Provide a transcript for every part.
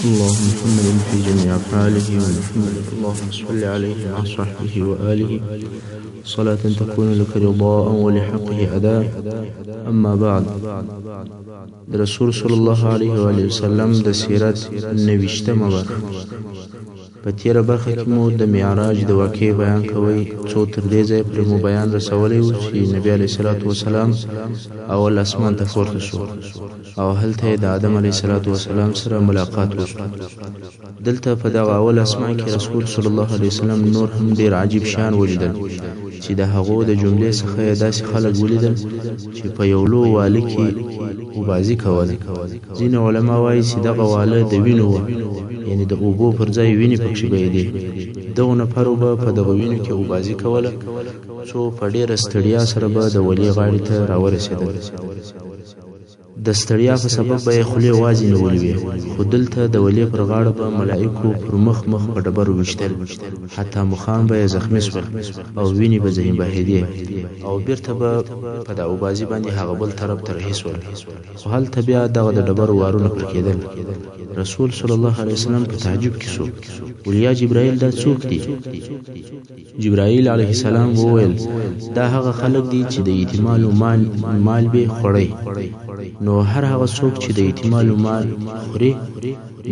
اللهم محمد في جميع أفعاله ومحمد اللهم صل عليه مع صحبه وآله صلاة تكون لك رضاء ولحقه أداء. أما بعد، رسول صلی الله علیه و آله وسلم د سیرت 90مه برخه. په تیره برخه کې مو د معراج د واقعې بیان کوي، څو تر دې ځایه پرې مو بیان رسولی و چې نبی علیه الصلاة والسلام اول اسمان ته پورته شو او هلته یې د آدم علیه الصلاة والسلام سره ملاقات وشو. دلته په دغه اول اسمان کې رسول صلی الله علیه وسلم نور هم ډېر عجیب شیان ولیدل چې د هغو د جملې څخه یې داسې خلک ولیدل چې په یو لو واله کې اوبازي کوله. ځینې علما وایي چې دغه واله د وینو و، یعنی د اوبو پر ځای وینې پکښې بهېدې. دغو نفرو به په دغه وینو کې اوبازي کوله، څو په ډېره ستړیا سره به د ولي غاړې ته راورسېدل. د ستړیا په سبب به یې خولې وازې نیولې وې، خو دلته د ولي پر غاړه به ملایکو پر مخ په ډبرو ویشتل، حتی مخان به یې زخمي سول او وینې به ځینې بهېدې او بیرته به په د اوبازي باندې هغه بل طرف ته رهي سول. خو هلته بیا دغه د ډبرو وارونه پرې کېدل. رسول صلی الله علیه وسلم په تعجب کې شو، ولیا جبرائیل دا څوک دی؟ جبرائیل علیه السلام وویل دا هغه خلک دي چې د یتیمانو مال به خوړی، نو هر هغه څوک چې د یتیمانو مال خوري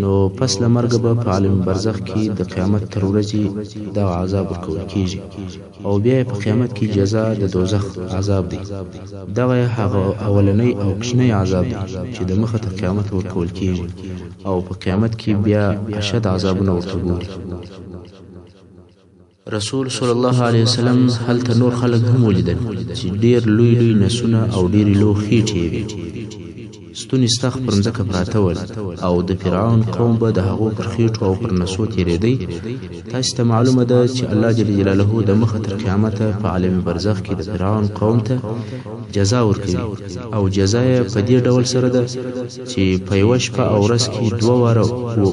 نو پس له مرګه به په عالم برزخ کې د قیامت تر ورځې دغه عذاب ورکول کېږي او بیا په قیامت کې جزا د دوزخ عذاب دی. دغه هغه اولنی او کوچنی عذاب دی چې د مخه تر قیامت ورکول کېږي او په قیامت کې بیا اشد عذابونه ورته ګوري. رسول صلی الله علیه وسلم هلته نور خلک هم ولیدل چې ډېر لوی نسونه او ډېرې لوخېټې وې. ستوني ستخ پر مځکه پراته ول او د فرعون قوم به د هغو پر خېټو او پر نسو تېرېدی. تاسو ته معلومه ده چې الله جل جلاله د مخه تر قیامته په عالم برزخ کې د فرعون قوم ته جزا ورکوي او جزا یې په دې ډول سره ده چې په یوه شپه او ورځ کې 2 واره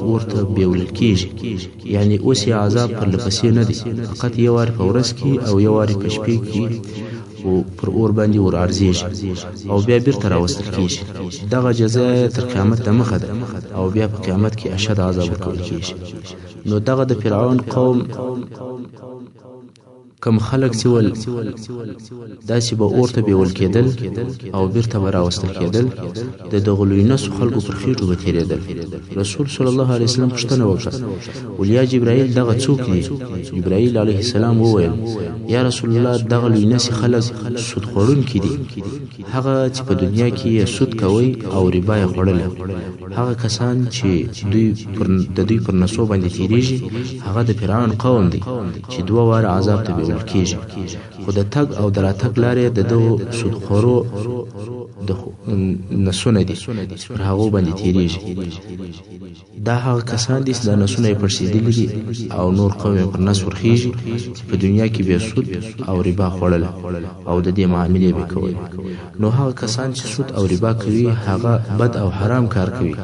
اور ته بیولل کېږي. یعنی اوس یې عذاب پرلهپسې نه دی، فقط یو وار په ورځ کې او یو وار په شپې کې او پر اور باندې ور ارزیږي او بیا بیرته راوستل کېږي. دغه جزا تر قیامت د مخه ده او بیا په قیامت کې اشد عذاب ورکول کېږي. نو دغه د فرعون قوم کم خلق چې ول داسې به اور ته بیول کېدل او بیرته به راوستل کېدل، د دغو لوی نسو خلکو پر خېټو به تېرېدل. رسول صلی الله علیه وسلم پوښتنه وکړه ولیا جبرائیل دغه څوک دی؟ جبرائیل علیه السلام وویل یا رسول الله دغه لوی نسي خلک سود خوړونکي دي، هغه چې په دنیا کې یې سود کوي او ربا یې خوړله. هغه کسان چې د دوی پر نسو باندې تېرېږي هغه د فرعون قوم دی چې 2 واره عذاب ته بیول کېږي. خو د تګ او د راتګ لارې د دغو سودخورو د نسونه دي چې پر هغو باندې تېرېږي. دا هغه کسان دي چې د نسونه یې پړسېدلي دي او نور قوم یې پر نس ورخېږي چې په دنیا کې بیا سود او ربا خوړله او د دې معاملې به کوي. نو هغه کسان چې سود او ربا کوي هغه بد او حرام کار کوي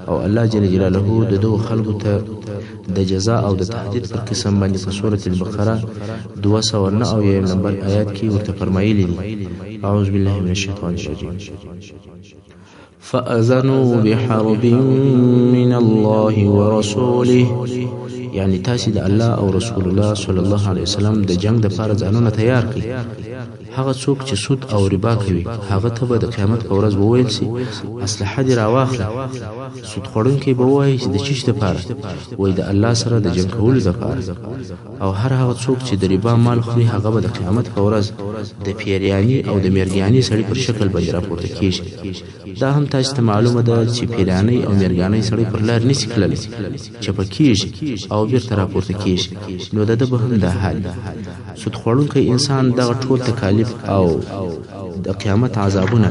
او الله جل جلاله د دغو خلکو ته د جزا او د تهدید پر قسم باندې په سورة البقره 209 نمبر آیات کې ورته فرمایلی دي. اعوذ بالله من الشیطان الرجیم فأذنوا بحرب من الله ورسوله، یعنی تاسې د الله او رسول الله صلی الله علیه وسلم د جنگ د پاره ځانونه تیار کړئ. هغه څوک چې سود او ربا کوي هغه ته به د قیامت په ورځ وویل سي اسلحه دې راواخله. سود خوړونکی به ووایي چې د چیش دپاره؟ وایي د الله سره د جنګ کولو دپاره. او هر هغه څوک چې د ربا مال خوري هغه به د قیامت په ورځ د پیریاني او د میرګیاني سړي پر شکل باندې راپورته کېږي. دا هم تاسو ته معلومه ده چې پیریاني او میرګیاني سړي پر لار نشي تللی، چپه کېږي او بیرته راپورته کېږي. نو د ده به هم دا حال. سود خوړونکی انسان دغه ټول تکالیف او د قیامت عذابونه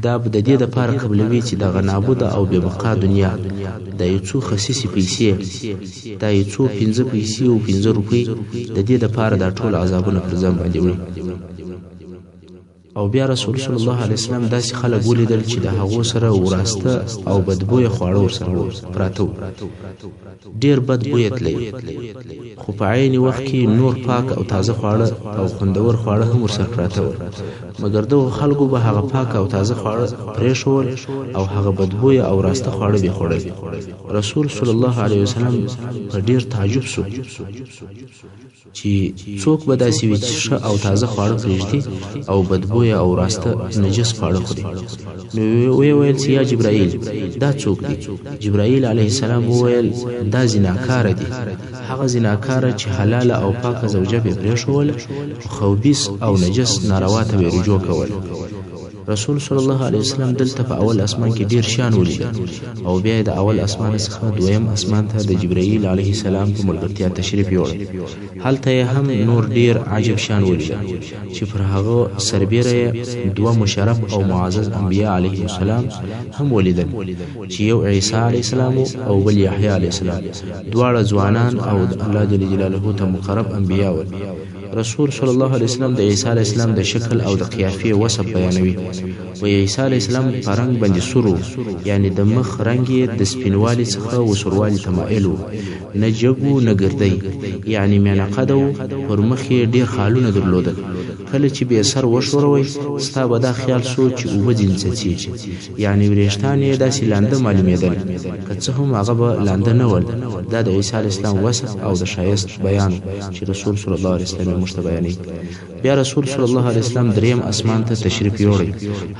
دا به د دې دپاره قبلوي چې دغه نابوده او بې بقا دنیا د یو څو خسیسې پیسې، دا یو څو 15 پیسې او 15 روپۍ د دې دپاره دا ټول عذابونه پر ځان باندې وړي. او بیا رسول صلی الله علیه وسلم داسې خلک ولیدل چې د هغو سره وراسته او بدبویه خواړه ورسره پراته ډیر بدبویه تللی خو په عین وخت کې نور پاک او تازه خواړه او خوندور خواړه هم ورسره پراته وو مګر دغو خلکو به هغه پاک او تازه خواړه پرېښول او هغه بدبویه او راسته خواړه به خوړل رسول صلی الله علیه وسلم په ډیر تعجب شو چې څوک به داسې وي چې ښه او تازه خواړه پرېږدي او بدبویه او راسته نجس خواړه خوري نو ویې ویل چې یا جبرائیل دا څوک دی جبرائیل علیه السلام وویل دا زناکاره دی هغه زناکاره چې حلاله او پاکه زوجه به پرېښوله خوبیس او نجس ناروا ته به رجوع کول رسول صلی الله علیه وسلم دلته په اول اسمان کې ډیر شیان ولیدل او بیا د اول اسمان څخه دویم اسمان ته د جبرائیل علیه السلام په ملګرتیا تشریف یووړ هلته هم نور ډیر عجب شیان ولیدل چې پر هغه سربیره دوه مشرف او معزز انبیا علیه السلام هم ولیدل چې یو عیسی علیه السلام او بل یحیی علیه السلام دواړه ځوانان او د الله جل جلاله ته مقرب انبیا ول رسول صلی الله علیه وسلم د عیسی علیه السلام د شکل او د قیافې وصف بیانوي و عیسی علیه السلام په رنګ باندې سور یعنی د مخ رنګ یې د سپینوالي څخه وسوروالي ته مایل و نه جګ نه ګردی یعنی میانقد و پر مخ یې ډیر خالونه درلودل کله چې به سر وشوروي ستا به دا خیال سو چې اوبه ځینې څڅېږي یعنی وریښتان یې داسې لانده معلومېدل که څه هم هغه به لانده نه ول دا د عیسی علیه السلام وصف او د ښایست بیان چې رسول صلی الله علیه وسلم موږ ته بیانوي بیا رسول صلی الله علیه وسلم دریم اسمان ته تشریف یووړی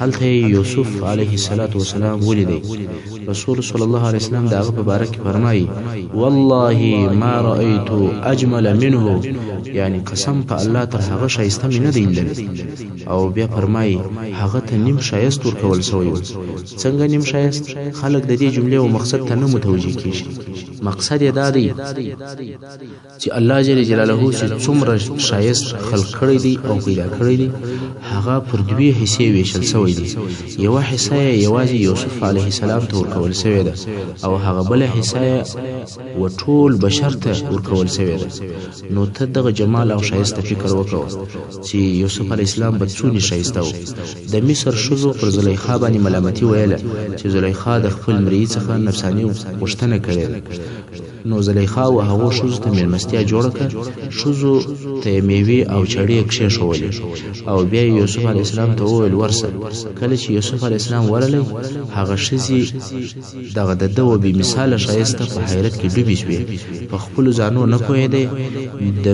هلته یوسف علیه السلام ولیدی رسول صلی الله علیه وسلم د هغه په باره کې فرمایي والله ما رأیت اجمل منه یعنی قسم په الله تر هغه ښایسته مې نه دی لیدلی او بیا فرمایي هغه ته نیم ښایست ورکول سوی و څنګه نیم ښایست خلک د دې جملې او مقصد ته نه متوجه کیږي مقصد یې دا دی چې الله جل جلاله چې څومره ښایست خلق کړی دی او پیدا کړی دی هغه پر دوی حصې ویشل سوی دی یوه حصه یې یوازې یوسف علیه السلام ته ورکول سوې ده او هغه بله حصه یې ټول بشر ته ورکول سوې ده نو ته دغه جمال او ښایست ته فکر وکړه چې یوسف علیه السلام به څونه ښایسته و د مصر ښځو پر زلیخا باندې ملامتي ویله چې زلیخا د خپل مریي څخه نفساني غوښتنه کړې ده نو زلیخا او هغو ښځو ته مېلمستیا جوړه کړه ښځو ته یې میوې او چړې کښېښولې او بیا یې یوسف علیه السلام ته وویل ورسه کله چې یوسف علیه السلام ورغلی هغه ښځې دغه د ده و بې مثاله ښایسته په حیرت کې ډوبې شوې په خپلو ځانو نه پوهېدی د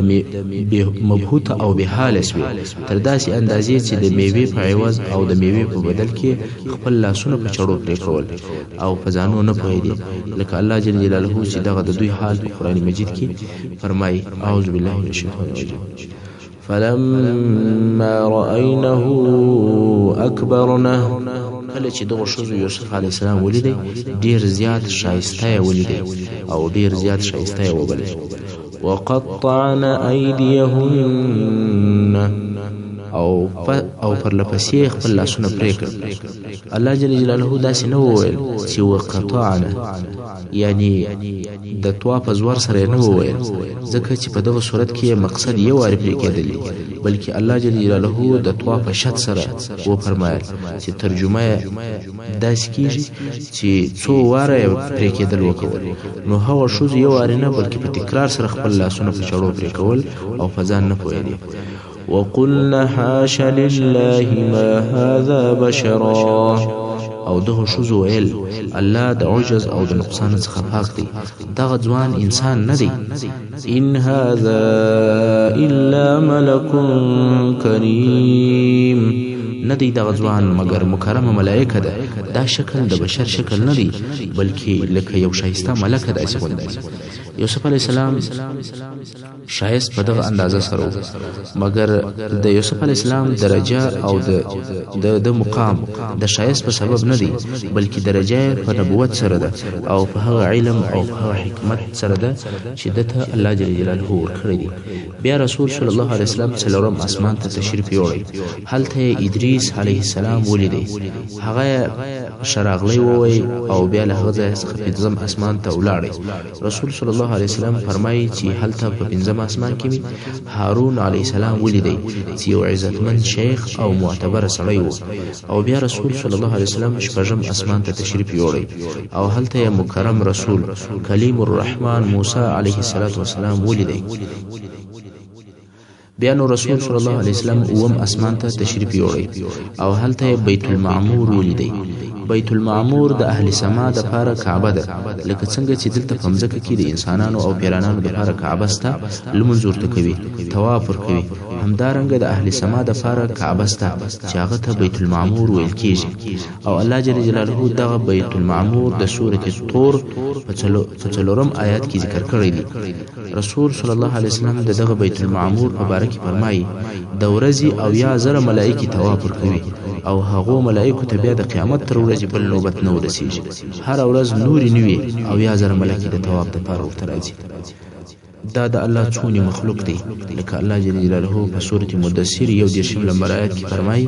مبهوته او بېحاله شوې تر داسې اندازې چې د میوې په عوض او د میوې په بدل کې خپل لاسونه په چړو پرېښول او په ځانو نه پوهېدې لکه الله جل جلاله چې دغه د دوی حال په قرآن مجید کې فرمایي اعوذ بالله من الشیطان الرجیم فلما رأينه أكبرنه کله چې دغه ښځو یوسف علیه السلام ولیدی ډیر زیات ښایسته یې ولیدی او ډیر زیات ښایسته یې وبلل وقطعن أيديهن او پر لپسې خپل لاسونه پرې کړل الله جل جلاله داسې نه وویل چې وقطعن یعنی د طوا په زور سره نه وویل ځکه چې په دغه صورت کې مقصد یو وارې پرې کېدلی بلکې الله جل جلاله د طوا په شد سره وفرمایل چې ترجمه داسې کېږي چې څو واره یې پرې کېدل وکول نو هغه ښځو یو وارې نه بلکې په تکرار سره خپل لاسونه په چړو پرې کول او په ځان نه پوهېدې وقلنا حاش لله ما هذا بشرا او دغه ښځو ویل الله د عجز او د نقصان څخه پاک دی دغه ځوان انسان نه دی ان هذا الا ملک کریم نه دی دغه ځوان مګر مکرمه ملائکه ده دا شکل د بشر شکل نه دی بلکې لکه یو ښایسته ملکه داسې غوندې یوسف علیه السلام ښایست په دغه اندازه سره و مګر د یوسف علیه السلام درجه او د مقام د ښایست په سبب نه دی بلکې درجه په نبوت سره ده او په هغه علم او په هغه حکمت سره ده چې دته الله جل جلاله ورکړی دی بیا رسول صلی الله علیه وسلم څلورم اسمان ته تشریف یووړی هلته یې ادریس ادریس علیه السلام ولیدی. هغه شراغلی ووی او بیا له هغه ځای څخه پنځم اسمان ته ولاړی. رسول صلی الله علیه وسلم فرمایي چې هلته په پنځم اسمان کې مې هارون علیه السلام ولیدی چې یو عزتمن شیخ او معتبر سړی و. او بیا رسول صلی الله علیه وسلم شپږم اسمان ته تشریف یوړی او هلته یې مکرم رسول کلیم الرحمن موسی علیه السلام ولیدی. بیا نو رسول صلی الله علیه وسلم اوم اسمان ته تشریف یوړی او هلته بیت المعمور ولیدی. بیت المعمور د اهل سما د پاره کعبه ده، لکه څنګه چې دلته په مځکه کې د انسانانو او پیرانانو د پاره کعبه سته، لمونځ ورته کوي، طواف ورکوي. همدارنګه د اهل سما د پاره کعبه سته چې هغه ته بیت المعمور ویل کیږي. او الله جل جلاله دغه بیت المعمور د سورۃ طور په څلورم آیات کې ذکر کړی دی. رسول صلی الله علیه وسلم دغه بیت المعمور په باره کې فرمایي د ورځې او یا زره ملائکه طواف ورکوي او هغه ملائکه ته بیا د قیامت تر ورځې بل نوبت نه ورسیږي. هر ورځ نوري نوي او یا زره ملائکه د طواف لپاره ورته راځي. دا د الله څونی مخلوق دی، لکه الله جل جلاله په سورۃ مدثر یو دیرشم نمبر آیات کې فرمایي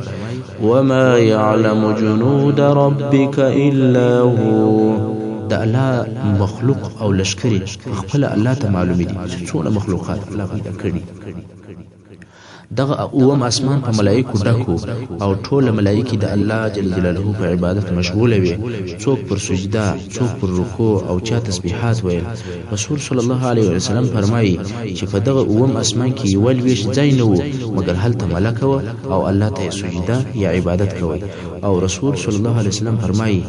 وما يعلم جنود ربك الا هو. د الله مخلوق او لشکري خپل الله ته معلوم دي چې څونه مخلوقات الله پیدا کړي. دغه اوم اسمان په ملائکو ډکو او ټول ملائکه د الله جل جلاله په عبادت مشغوله وي، څوک پر سجده، څوک پر رکوع او چا تسبیحات ویل. رسول صلی الله علیه وسلم فرمایي چې په دغه اوم اسمان کې یو ویش ځای نه وو مګر هلته ملک و او الله ته سجده یا عبادت کوي. او رسول صلی الله علیه وسلم فرمایي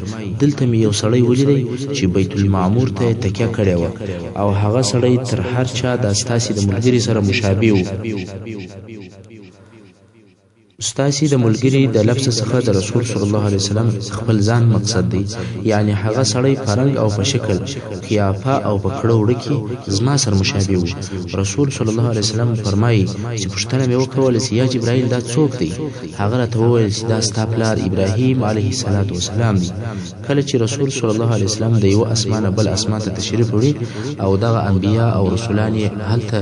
دلته مې یو سړی ولیدی چې بیت المعمور ته تکیه کړی و او هغه سړی تر هر چا د ستاسي د ملګری سره مشابه و. ستاسي د ملګری د لفظ څخه د رسول صلی الله علیه وسلم خپل ځان مقصد دی، یعنی هغه سړی فرنګ او په شکل، قیافه او په کړه وړه کې زما سره مشابه و. رسول صلی الله علیه وسلم فرمایي چې پوښتنه مې وکړه چې یا جبرائیل دا څوک دی؟ هغه راته وویل چې دا ستا پلار ابراهیم علیه السلام دی. کله چې رسول صلی الله علیه وسلم د یو اسمانه بل اسمان ته تشریف وړي او دغه انبیا او رسولان یې هلته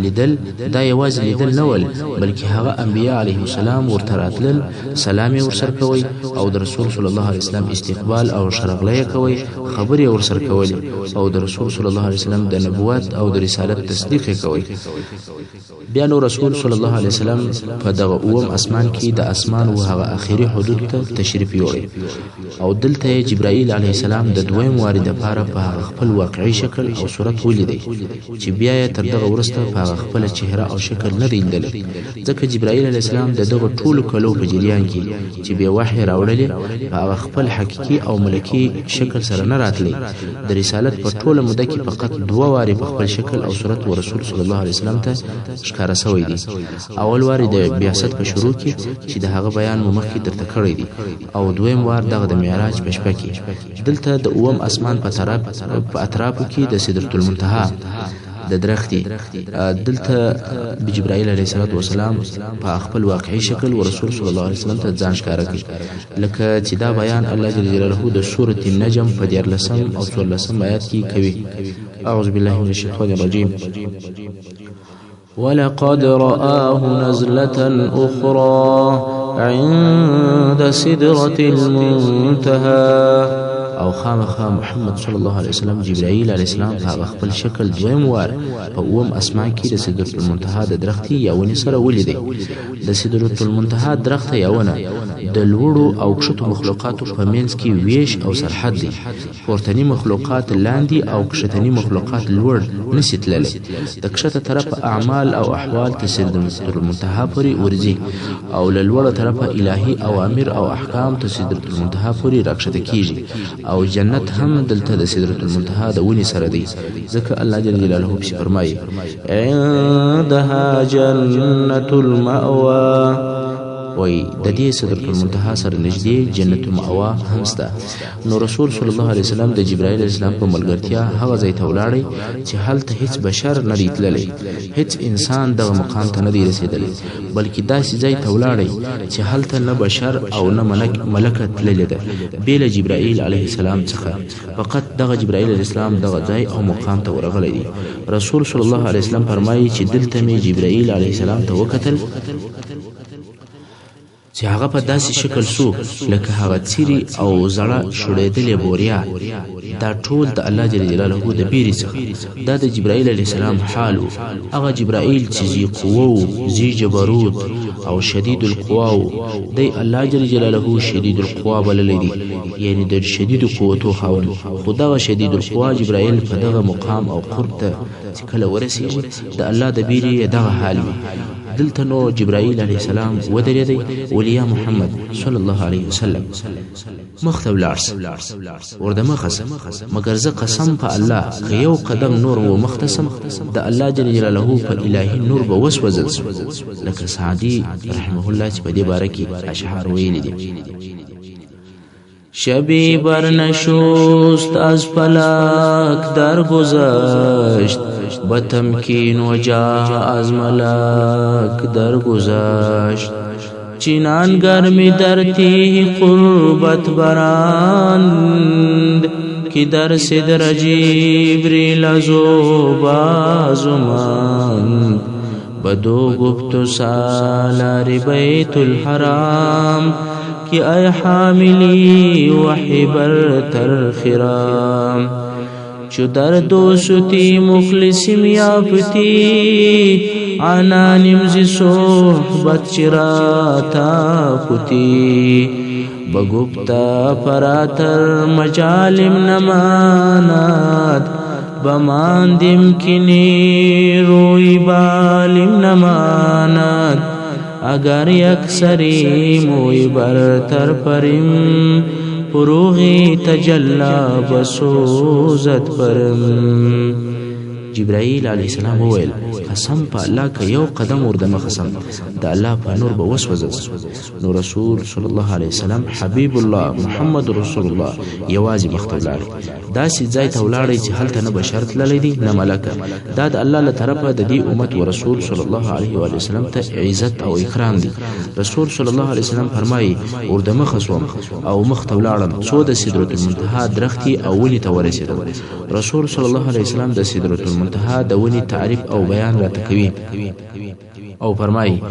لیدل، دا یوازې لیدل نه ول بلکې هغه انبیا علیه السلام ورته راتلل، سلام یې ورسره کوي او د رسول صلی الله علیه وسلم استقبال او شرغله کوي، خبرې ورسره کولې او د رسول صلی الله علیه وسلم د نبوت او د رسالت تصدیق کوي. بیا نو رسول صلی الله علیه وسلم په دغه اوم اسمان کې د اسمان او هغه اخیری حدود ته تشریف یوړي او دلته جبرائیل علیه السلام د دویم واري د پاره په خپل واقعي شکل او صورت ولیدي چې بیا یې تر دغه ورسته په خپل چهره او شکل نه لیدل. ځکه جبرائیل علیه السلام دغه ټول کلو په جریان کې چې به وحی راوړلې هغه خپل حقيقي او ملکی شکل سره نه راتلی. د رسالت په ټوله موده کې فقط دوه واري په خپل شکل او صورت ورسول صلی الله علیه وسلم ته ښکارا شوی دی. اول واري د بیاست په شروع کې چې د هغه بیان مخکې درته کړی دی او دویم وار دغه د معراج په شپه کې. دلته د اوم اسمان په اطرافو کې د سدرۃ المنتهى د درختي دلته جبرائیل علیه السلام په خپل واقعي شکل ورسول صلی الله علیه وسلم ته ځان ښکارا کړ، لکه چې دا بیان الله جل جلاله د سورۃ النجم په 14 او 14 آیات کې کوي. اعوذ بالله من الشیطان الرجیم. ولقد رآه نزلة أخرى عند سدرة المنتهى. او خامخا محمد صلی الله علیه وسلم جبرائیل علیه السلام په خپل شکل دویم وار په اوم اسمان کې د سدرۃ المنتهى د درختي یا ونې سره ولیدي. د سدرۃ المنتهى درخت یا ونه د لوړو او کښتو مخلوقاتو په منځ کې ویش او سرحد دی. پورتنی مخلوقات لاندې او کښتنی مخلوقات لوړ نشي تللی. د کښته طرف اعمال او احوال ته سدرۃ المنتهى پورې ورځي او له لوړه طرفه الهي اوامر او احکام ته سدرۃ المنتهى پورې راکښته کیږي. او جنت هم دلته د سدرۃ المنتهى د ونی سره دی، ځکه الله جل جلاله په فرمایي عندها جنت المأوى. وای د دې سدرۃ المنتهى سره نږدې جنت المأوى هم شته. نو رسول صلی الله علیه وسلم د جبرائیل علیه السلام په ملګرتیا هغه ځای ته ولاړی چې هلته هیڅ بشر نه دی تللی، هیڅ انسان دغه مقام ته نه دی رسیدلی، بلکې داسې ځای ته ولاړی چې هلته نه بشر او نه ملکه تللی ده بېله جبرائیل علیه السلام څخه. فقط دغه جبرائیل علیه السلام دغه ځای او مقام ته ورغلی دی. رسول صلی الله علیه وسلم فرمایي چې دلته مې جبرائیل علیه السلام ته وکتل چې هغه په داسې شکل سو لکه هغه څیري او زړه شړېدلې بوریا. دا ټول د الله جل جلاله د بیرې څخه. دا د جبرائیل علیه السلام حال و. هغه جبرائیل چې ذی قوه و، ذی جبروت او شدید القوا و. دی الله جل جلاله شدید القوا بللی دی، یعنی د شدید قوتو خاوند. خو دغه شدید القوا جبرائیل په دغه مقام او قرب ته چې کله ورسېږي د الله د بیرې دغه حال وي. دلته نو جبرائیل علیه السلام ودرېدی، ولیا محمد صلی الله علیه وسلم مخ ته ولاړ سه، ورته مخه سه، مګر زه قسم په الله که یو قدم نور و مخ ته سم د الله جل جلاله په الهي نور به وسوځل سم. لکه سعدي رحمه الله چې په دې باره کې اشعار ویلي دي: شبی برنشست از فلک درگذشت، به تمکین و جاه از ملک درگذشت. چنان گرمی در تیه قربت برند، که در صدر جبریل ذوباز ماند. بدو گفت و سالار بیت الحرام، که ای حاملی وحی برتر خرام. چو در دوستی مخلصیم یافتی، عنانیم زی صحبت چرا تافتی. بگفتا فراتر مجالم نماند، بماندیم کنی روی بالیم نماند. اگر یک سریم وی برتر پریم، فروغی تجلا بسوزت پرم. جبرائیل علیه السلام وویل: قسم په الله که یو قدم ورده قسم د الله په نور به وسوځل. نو رسول صلی الله علیه وسلم حبیب الله محمد رسول الله یوازې مخ ته ولاړ. داسې ځای ته ولاړی چې هلته نه بشر تللی دی نه ملکه. دا د الله له طرفه د دې امت و رسول صلی الله علیه و وسلم ته عزت او اکرام دی. رسول صلی الله علیه وسلم فرمایي: ورده مخ شوم او مخ ته ولاړم څو د سدرة المنتهی درختي او ونې ته ورسېدم. رسول صلی الله علیه وسلم د سدرة المنتهی د ونې تعریف او بیان راته کوي او فرمایي: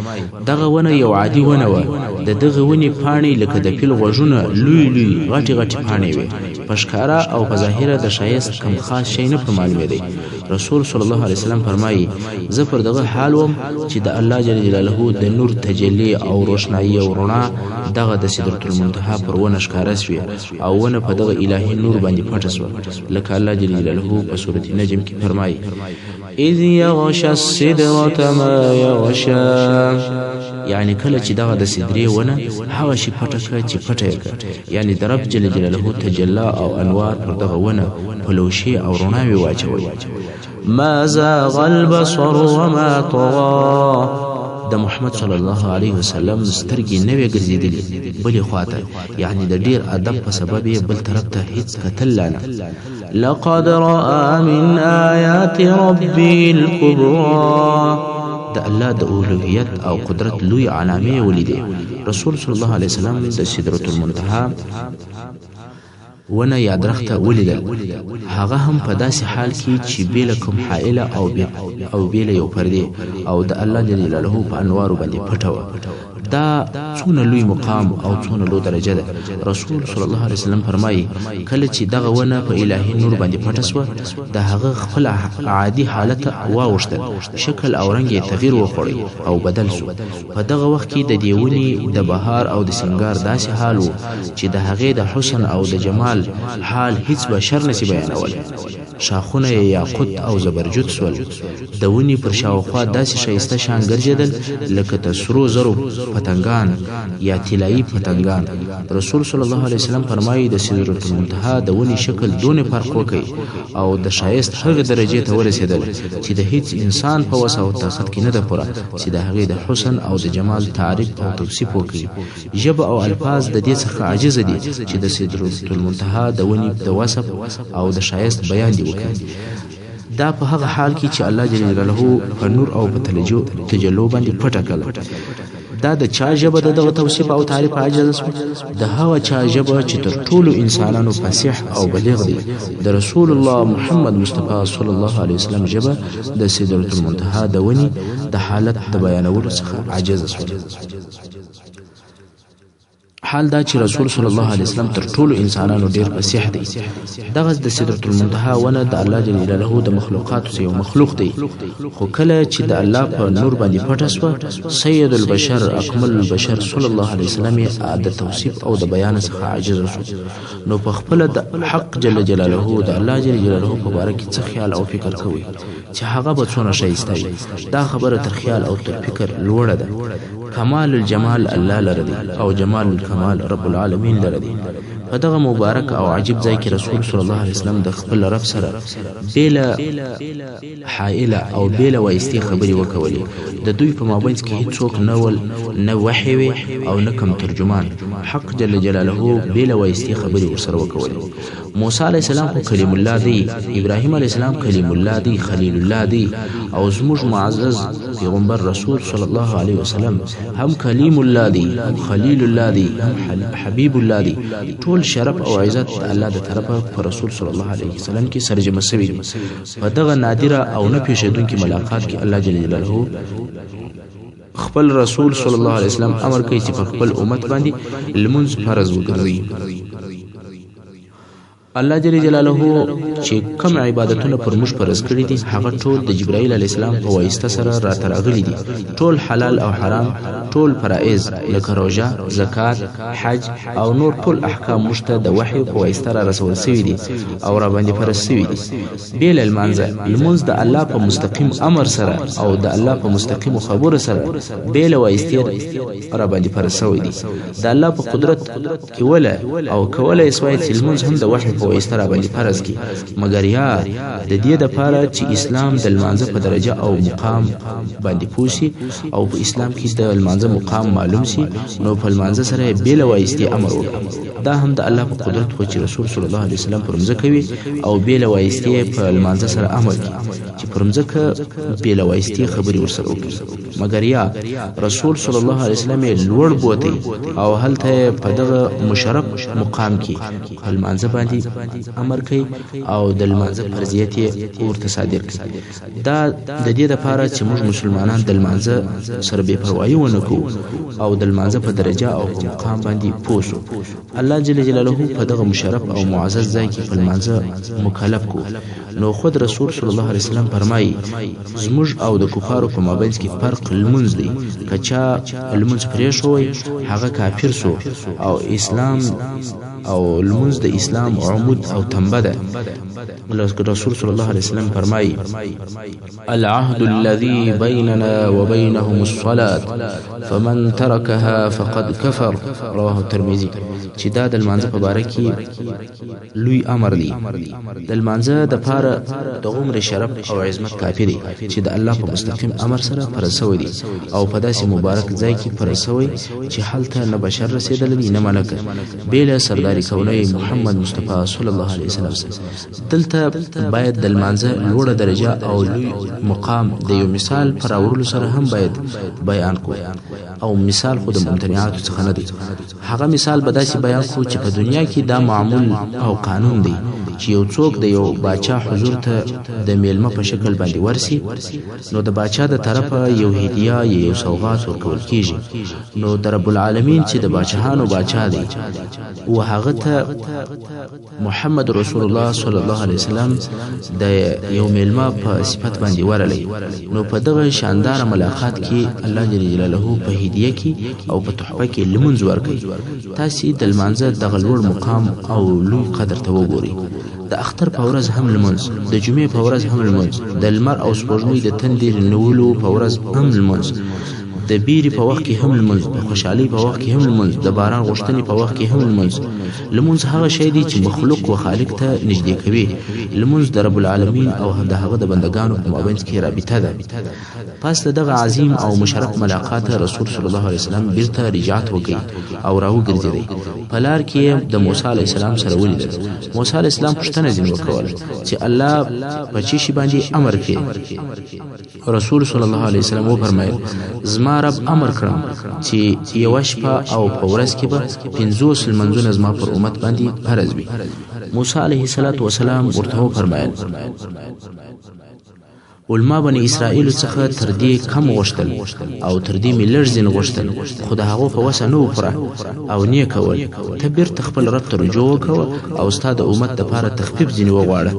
دغه ونه یو عادي ونه وه. د دغه ونې پاڼې لکه د فیل غوږونه لوی لوی غټې غټې پاڼې وې. په ښکاره او په ظاهره د ښایست کم خاص شی نه پر معلومېدی. رسول صلی الله علیه وسلم فرمایي: زه پر دغه حال وم چې د الله جل جلاله د نور تجلی او روښنایي او رڼا دغه د سدرة المنتهی پر ونه ښکاره شوې او ونه په دغه الهي نور باندې پټه شوه. لکه الله جل جلاله په سورة نجم کې فرمایي: اذ یغشی السدرة ما یغشی. یعنی کله چې دغه د سدرې ونه هغه شي پټه کړه چې پټه یې کړه. یعنی د رب جل جلاله تجلا او انوار پر دغه ونه پلوشي او رڼاوې واچولې. ما زاغ البصر وما طغى. د محمد صلی الله علیه وسلم سترګې نه وې ګرځېدلې بلې خواته، یعنی د ډېر ادب په سبب یې بل طرف ته هیڅ کتل نه. لقد رأى من آیات ربه الكبرى. د الله د اولوهیت او قدرت لوی علامې ولیدې. رسول صلی الله علیه وسلم د سدرة المنتهی ونه یا درخته ولیدل. هغه هم په داسې حال کې چې بیله کوم حائله او بیله یو پردې او د الله جل جلاله په انوارو باندې پټه وه. دا څونه لوی مقام او څونه لوی درجه ده. رسول صلی الله علیه وسلم فرمایي: کله چې دغه ونه په الهي نور باندې پټه سوه، د هغه خپل عادي حالت واوښتل، شکل او رنګ یې تغییر وخوړی او بدل سو. په دغه وخت کې د دې ونې د بهار او د سنگار داسې حال و چې د هغې د حسن او د جمال حال هیڅ بشر نشي بیانولی. شاخونه یې یاقوت او زبرجد سول. د ونې پر شاوخوا داسې ښایسته شان ګرځېدل لکه د سرو زرو پتنګان یا طلایي پتنګان. رسول صلی الله علیه وسلم فرمایي: د سدرة المنتهی د ونې شکل دونه فرق وکړي او د ښایست هغې درجې ته ورسېدل چې د هیڅ انسان په وس او طاقت کې نه ده پوره چې د هغې د حسن او د جمال تعریف او توصیف وکړي. ژبه او الفاظ د دې څخه عاجزه دي چې د سدرة المنتهی د ونې د وصف او د ښایست بیان دي وکړي. دا په هغه حال کې چې الله جل جلاله په نور او په تجلو باندې پټه کړه. دا د چا ژبه د دغه توصیف او تعریف عاجزه شوه؟ د هغه چا ژبه چې تر ټولو انسانانو فصیح او بلیغ دی. د رسول الله محمد مصطفی صلی الله علیه وسلم ژبه د سدرة المنتهی د ونې د حالت د بیانولو څخه عاجزه شوه. حال دا چې رسول صلی الله علیه وسلم تر ټولو انسانانو ډیر فصیح دی. دغه د سدرۃ المنتهى ونه د الله جل جلاله د مخلوقاتو څخه یو مخلوق دی، خو کله چې د الله په نور باندې پټه شوه، سید البشر اکمل البشر صلی الله علیه وسلم د توصیف او د بیان څخه عاجز شو. نو په خپل د حق جل جلاله د الله جل جلاله په باره کې څه خیال او فکر کوي چې هغه به څونه شایسته وي. دا خبره تر خیال او تر فکر لوړه ده. کمال الجمال الله لره دی او جمال الکمال رب العالمین لره دی. په دغه مبارک او عجیب ځای کې رسول صلی الله علیه وسلم د خپل رب سره بلا حائله او بلا وایستي خبرې وکولې. د دوی په مابینځ کې هیڅوک نه وحی وي او نه کوم ترجمان. حق جل جلاله بلا وایستي خبرې ورسره وکولې. موسی علیه السلام خو کلیم الله دی، ابراهیم علیه السلام کلیم الله دی، خلیل الله دی، او زموږ معزز پیغمبر رسول صلی الله علیه وسلم هم کلیم الله دی، هم خلیل الله دی، هم حبیب الله دی. ټول شرف او عزت د الله د طرفه پر رسول صلی الله علیه وسلم کې سرجمه شوی دي. په دغه نادره او نه پیښیدونکي ملاقات کې الله جل جلاله خپل رسول صلی الله علیه وسلم امر کوي چې په خپل امت باندې لمونځ فرض وګرځي. الله جل جلاله چې کوم عبادتونه پر موږ فرض کړي دي هغه ټول د جبرائیل علیه السلام په واسطه سره راته راغلي دي. ټول حلال او حرام، ټول فرائض لکه روژه، زکات، حج او نور ټول احکام موږ ته د وحی په واسطه را رسول شوي دي او را باندې فرض شوي دي. بې له لمانځه لمونځ د الله په مستقیم امر سره او د الله په مستقیم خبرو سره بې له واسطې را باندې فرض شوی دي. د الله په قدرت کې ولا او کولای سوای چې لمونځ هم د وحی په واسطه را باندې فرض کی، مګر یا د دې لپاره چې اسلام د لمانځه په درجه او مقام باندې پوسی او په اسلام کې د لمانځه مقام معلوم شي، نو په لمانځه سره بې له واسطې امر وکړي. دا هم د الله په قدرت خو چې رسول صلی الله علیه وسلم پر مځکه وي او بې له واسطې په لمانځه سره امر کوي چې پر مځکه بې له واسطې خبرې ورسره وکړي. مګر یا رسول صلی الله علیه وسلم لوړ بوتي او هلته په دغه مشرف مقام کې په لمانځه باندې امر کوي او د لمانځه فرضیت یې ورته صادر کوي. دا د دې لپاره چې موږ مسلمانان د لمانځه سره بې پروایي ونه کوو او د لمانځه په درجه او په مقام باندې پوه شو. الله جل جلاله په دغه مشرف او معزز ځای کې په لمانځه مکلف کو. نو خود رسول صلی الله علیه وسلم فرمایي زموږ او د کفارو په مابینځ کې فرق لمونځ دی. که چا لمونځ پرېښوی هغه کافر سو او اسلام او لمونځ د اسلام عمود او تنبه ده. رسول صلی الله علیه وسلم فرمایي العهد الذي بيننا وبينهم الصلاة فمن تركها فقد كفر. رواه الترمذي. چې دا د لمانځه په باره کې لوی امر دی. د لمانځه د پاره د عمر شرف او عظمت کافي دی چې د الله په مستقیم امر سره فرض شوی دی او په داسې مبارک ځای کې فرض شوی چې هلته نه بشر رسېدلی دی نه ملکه بې له سرداري کونی محمد مصطفی صلی الله علیه وسلم. دلته باید د لمانځه لوړه درجه او لوی مقام د یو مثال پر راوړلو سره هم باید بیان کو. او مثال خو د ممتنعاتو څخه نه دی. هغه مثال به داسې بیان کو چې په دنیا کې دا معمول او قانون دی چې یو څوک د یو باچا حضور ته د میلمه په شکل باندې ورسي، نو د باچا د طرفه یو هدیه یا یو سوغات ورکول کیږي. نو د رب العالمین چې د باچاهانو باچا دی او هغه ته محمد رسول الله صلی الله علیه وسلم د یو میلمه په صفت باندې ورلی. نو په دغه شاندار ملاقات کې الله جل جلاله په هدیه کې او په تحفه کې لمونځ ورکوي. تاسې د لمانځه دغه لوړ مقام او لوی قدر ته وګورئ. د اختر په ورځ هم لمونځ، د جمعې په ورځ هم لمونځ، د لمر او سپوږمۍ د تندې نیولو په ورځ هم لمونځ، د بیرې په وخت کې هم لمونځ، د خوشحالۍ په وخت کې هم لمونځ، د باران غوښتنې په وخت کې هم لمونځ. لمونځ هغه شی دی چې مخلوق و خالق ته نږدې کوي. لمونځ د رب العالمین او د هغه د بندگانو په مابینځ کې رابطه ده. پس د دغه عظیم او مشرف ملاقات رسول صلی الله علیه وسلم بیرته رجعت وکړي او راوګرځېدی. په لار کې د موسی علیه السلام سره ولیدل. موسی علیه السلام پوښتنه ځینې وکول چې الله په چی شي باندې امر کوي. رسول صلی الله علیه وسلم وفرمایل زما رب امر کړم چې یوه شپه او په ورځ کې به 50 لمونځونه زما پر امت باندې فرض وي. موسی علیه السلام ورته وفرمایل علما بني اسرائیل څخه تر دې کم غوښتل او تر دې مې لږ ځین غوښتل خو د هغو په وسه نه پوره او نه کول ته بیرته خپل رب ته رجوع وکوه او ستا د امت دپاره تخفیف ځینې وغواړه.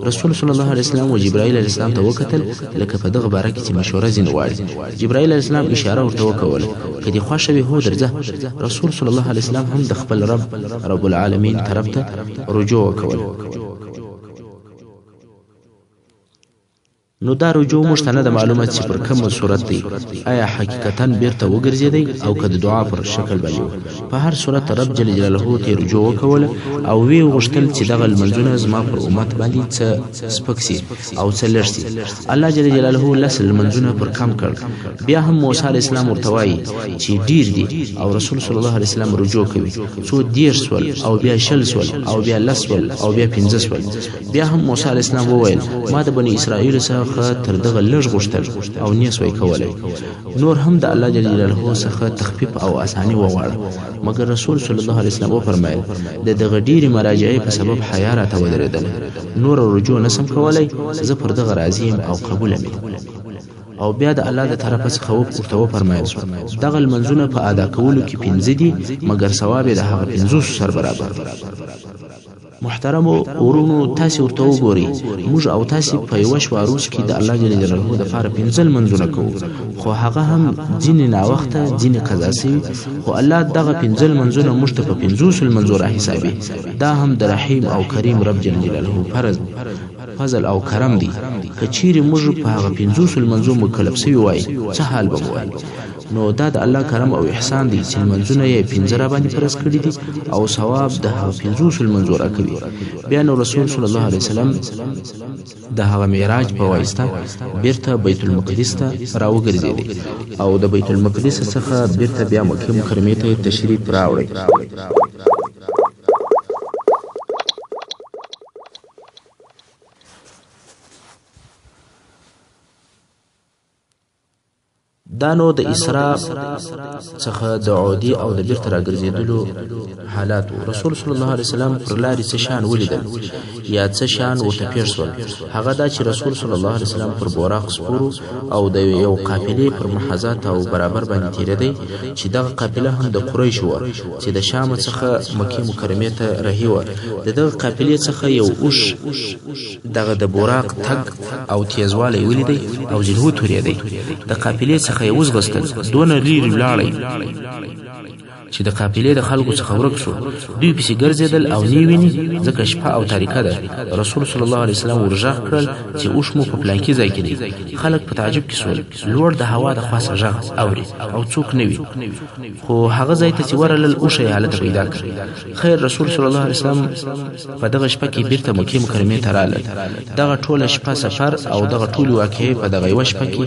رسول صلی الله علیه وسلم و جبرائیل علیه السلام ته وکتل لکه په دغه باره کې چې مشوره ځینې غواړي. جبرائیل علیه السلام اشاره ورته وکوله که دې خوښه وي هو درځه. رسول صلی الله علیه وسلم هم د خپل رب العالمین طرف ته رجوع وکول. نو دا رجوع موږ ته نه ده معلومه چې پر کومه صورت دی، آیا حقیقتا بیرته وګرځېدی او که د دعا پر شکل باندې و. په هر صورت رب جل جلاله ته رجوع وکوله او وی غوښتل چې دغه لمنځونه زما پر امت باندې څه سپک سي او څه لږ سي. الله جل جلاله لس لمنځونه پر کم کړ. بیا هم موسی علیه السلام ورته وایي چې ډیر دي او رسول صلی الله علیه وسلم رجوع کوي څو 10 سول او بیا 20 سول او بیا 10 سول او بیا 15 سول. بیا هم موسی علیه السلام وویل ما د بني اسرائیل څخه تر دغه لږ غوښتل او نه سوی کولای. نور هم د الله جل جلاله څخه تخفیف او اسانی وغواړه، مګر رسول صلی الله علیه وسلم وفرمایل د دغه ډیرې مراجعې په سبب حیا راته ودرېدل، نور رجوع نسم کولای، زه پر دغه راضی یم او قبول مې. او بیا د الله د طرفه څخه ورته وفرمایل شو دغه لمنځونه په ادا کولو کې 15 دي مګر ثواب یې د هغه 50 سره برابر. محترمو ورونو تاسې ورته وګورئ موږ او تاسې په یوه شپه عروض کې د الله جل جلاله دپاره 15 لمنځونه کوو، خو هغه هم ځینې ناوخته ځینې قضا سوي، خو الله دغه 15 لمنځونه موږ ته په 50 لمنځو راحسابي. دا هم د رحیم او کریم رب جل جلاله فضل او کرم دی. که چیرې موږ په هغه 50 لمنځو مکلف سوي وای څه حال به مو وای؟ نو دا د الله کرم او احسان دی چې لمنځونه یې 15 را باندې فرض کړي دي او ثواب د هغه 50 لمنځو راکوي. بیا نو رسول صلی الله علیه وسلم د هغه معراج په واسطه بیرته بیت المقدس ته راوګرځېدی او د بیت المقدس څخه بیرته بیا مکه مکرمه ته تشریف راوړی. دا نو د اسراء څخه د عودي او د بیرته راګرځېدلو حالات. رسول صلی الله علیه وسلم پر لارې څه شان ولیدل یا څه شان ورته پیښ شول؟ هغه دا چې رسول صلی الله علیه وسلم پر بوراق سپورو او د یو قافلې پر محاذات او برابر باندې تیرېدی چې دغه قافله هم د قریش وه چې د شام څخه مکې مکرمې ته رهي وه. د دغه قافلې څخه یو اوښ دغه د بوراق تګ او تیزوالی ولیدی او زلهو تورېدی. د قافلې څخه یې وځغستل، دونه لرې ولاړی چې د قافلې د خلکو څخه ورک شو. دوی پسې ګرځېدل او نه ویني ځکه شپه او تاریکه ده. رسول صلی الله علیه وسلم ورغږ کړل چې اوښ مو په پلانکي ځای کې دی. خلک په تعجب کې سول، لوړ د هوا د خوا څخه غږ اوري او څوک نه وي، خو هغه ځای ته چې ورغلل اوښ یې حالت پیدا کړ. خیر رسول صلی الله علیه وسلم په دغه شپه کې بیرته مکې مکرمې ته رالل. دغه ټوله شپه سفر او دغه ټولې واقعې په دغه یوه شپه کې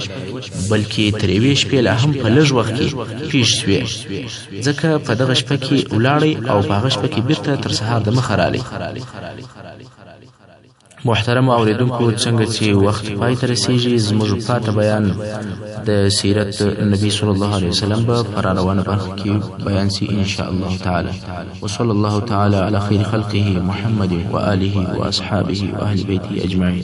بلکې تر یوې شپې لا هم په لږ وخت کې پیښ شوې، ځکه په دغه شپه کې ولاړی او په هغه شپه کې بیرته تر سهار د مخه رالی. محترم اوریدونکو څنګه چې وخت پای ته رسیږي زموږ پاته بیان د سیرت نبی صلی الله علیه وسلم به پر روانه برخه کې بیان سي ان شاء الله تعالی. وصلی الله تعالی علی خیر خلقه محمد و آله و اصحابه و اهل بیته اجمعین.